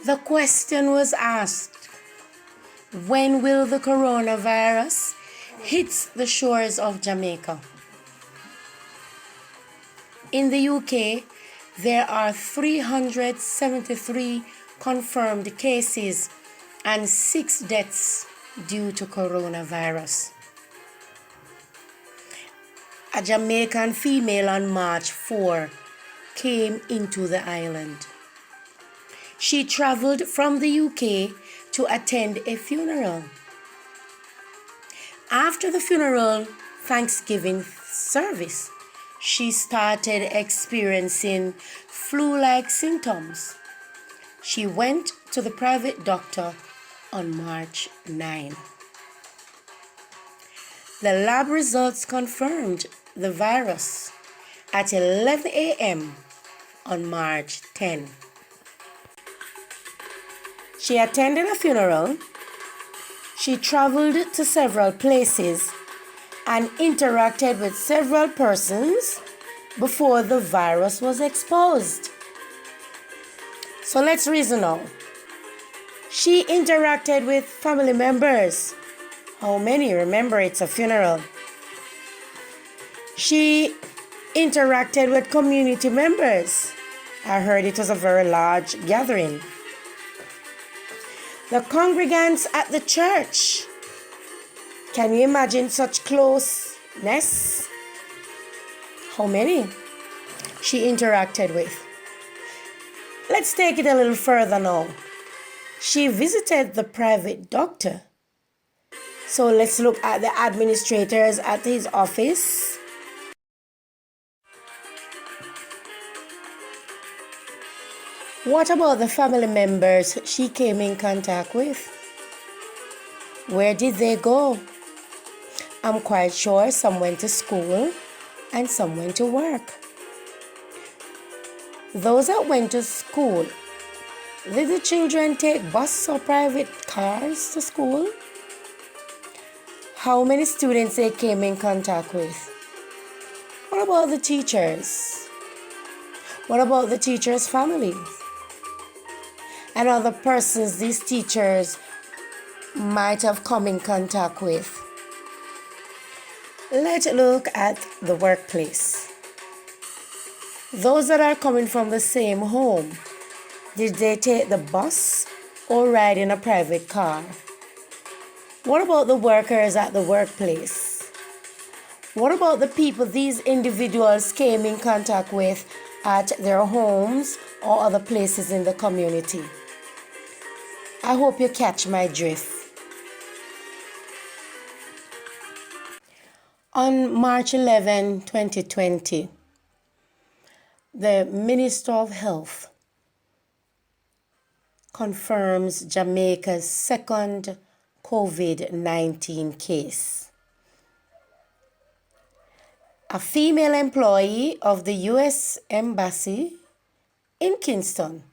The question was asked, when will the coronavirus hit the shores of Jamaica? In the UK, there are 373 confirmed cases and 6 deaths due to coronavirus. A Jamaican female on March 4 came into the island. She traveled from the UK to attend a funeral. After the funeral Thanksgiving service, she started experiencing flu-like symptoms. She went to the private doctor on March 9. The lab results confirmed the virus at 11 a.m. on March 10. She attended a funeral. She traveled to several places and interacted with several persons before the virus was exposed. So let's reason now. She interacted with family members. How many? Remember, it's a funeral. She interacted with community members. I heard it was a very large gathering. The congregants at the church. Can you imagine such closeness? How many she interacted with? Let's take it a little further now. She visited the private doctor. So let's look at the administrators at his office. What about the family members she came in contact with? Where did they go? I'm quite sure some went to school and some went to work. Those that went to school, did the children take bus or private cars to school? How many students they came in contact with? What about the teachers? What about the teachers' families? And other persons these teachers might have come in contact with. Let's look at the workplace. Those that are coming from the same home, did they take the bus or ride in a private car? What about the workers at the workplace? What about the people these individuals came in contact with at their homes or other places in the community? I hope you catch my drift. On March 11, 2020, the Minister of Health confirms Jamaica's second COVID-19 case. A female employee of the U.S. Embassy in Kingston.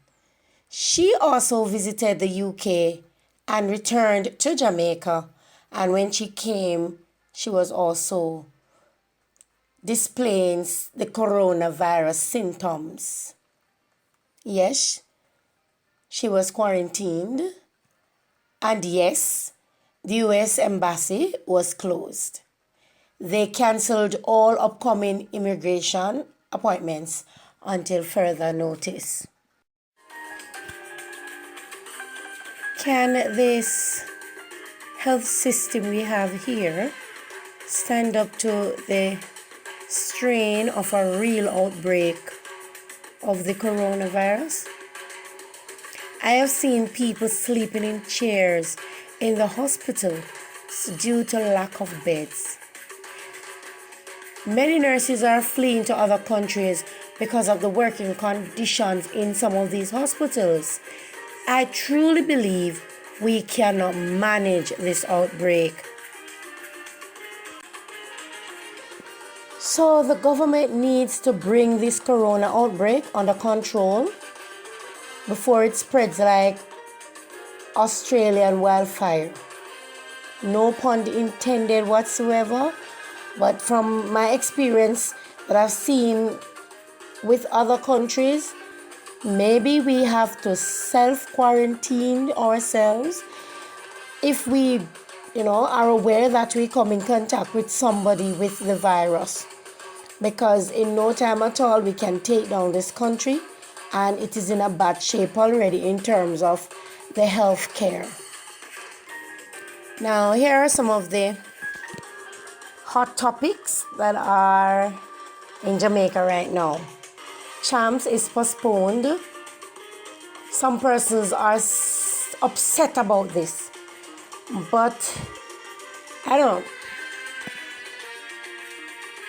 She also visited the UK and returned to Jamaica, and when she came, she was also displaying the coronavirus symptoms. Yes, she was quarantined, and yes, the U.S. Embassy was closed. They cancelled all upcoming immigration appointments until further notice. Can this health system we have here stand up to the strain of a real outbreak of the coronavirus? I have seen people sleeping in chairs in the hospital due to lack of beds. Many nurses are fleeing to other countries because of the working conditions in some of these hospitals. I truly believe we cannot manage this outbreak. So the government needs to bring this corona outbreak under control before it spreads like Australian wildfire. No pun intended whatsoever, but from my experience that I've seen with other countries, Maybe we have to self-quarantine ourselves if we, are aware that we come in contact with somebody with the virus. Because in no time at all, we can take down this country, and it is in a bad shape already in terms of the health care. Now, here are some of the hot topics that are in Jamaica right now. Champs is postponed. Some persons are upset about this, but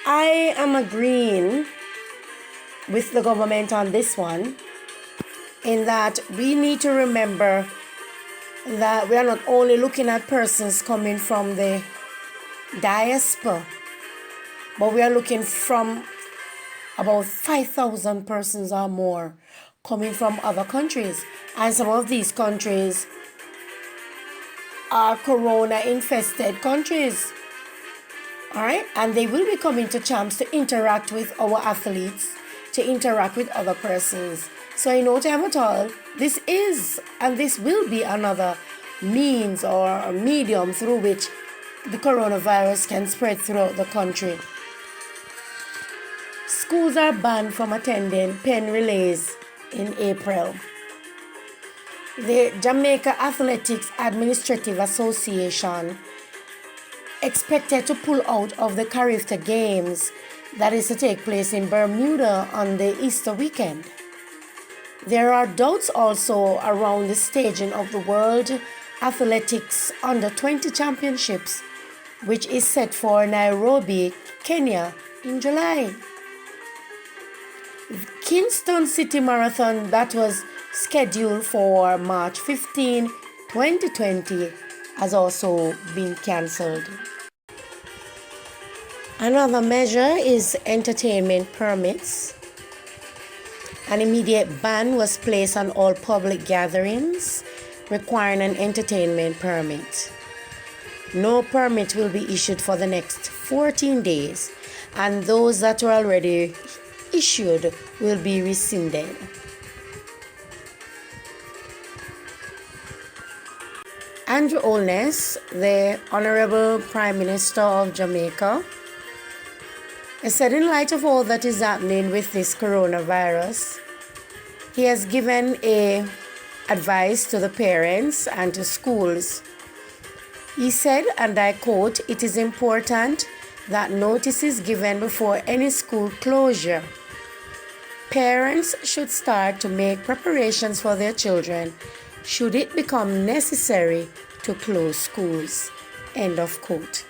I am agreeing with the government on this one, in that we need to remember that we are not only looking at persons coming from the diaspora, but we are looking from about 5,000 persons or more coming from other countries. And some of these countries are corona-infested countries. All right? And they will be coming to Champs to interact with our athletes, to interact with other persons. So in no time at all, this is and this will be another means or medium through which the coronavirus can spread throughout the country. Schools are banned from attending pen relays in April. The Jamaica Athletics Administrative Association expected to pull out of the Carifta Games that is to take place in Bermuda on the Easter weekend. There are doubts also around the staging of the World Athletics Under-20 Championships, which is set for Nairobi, Kenya in July. Kingston City Marathon that was scheduled for March 15, 2020 has also been cancelled. Another measure is entertainment permits. An immediate ban was placed on all public gatherings requiring an entertainment permit. No permit will be issued for the next 14 days, and those that were already issued will be rescinded. Andrew Holness, the Honorable Prime Minister of Jamaica, has said in light of all that is happening with this coronavirus, he has given advice to the parents and to schools. He said, and I quote, "It is important that notice is given before any school closure. Parents should start to make preparations for their children should it become necessary to close schools." End of quote.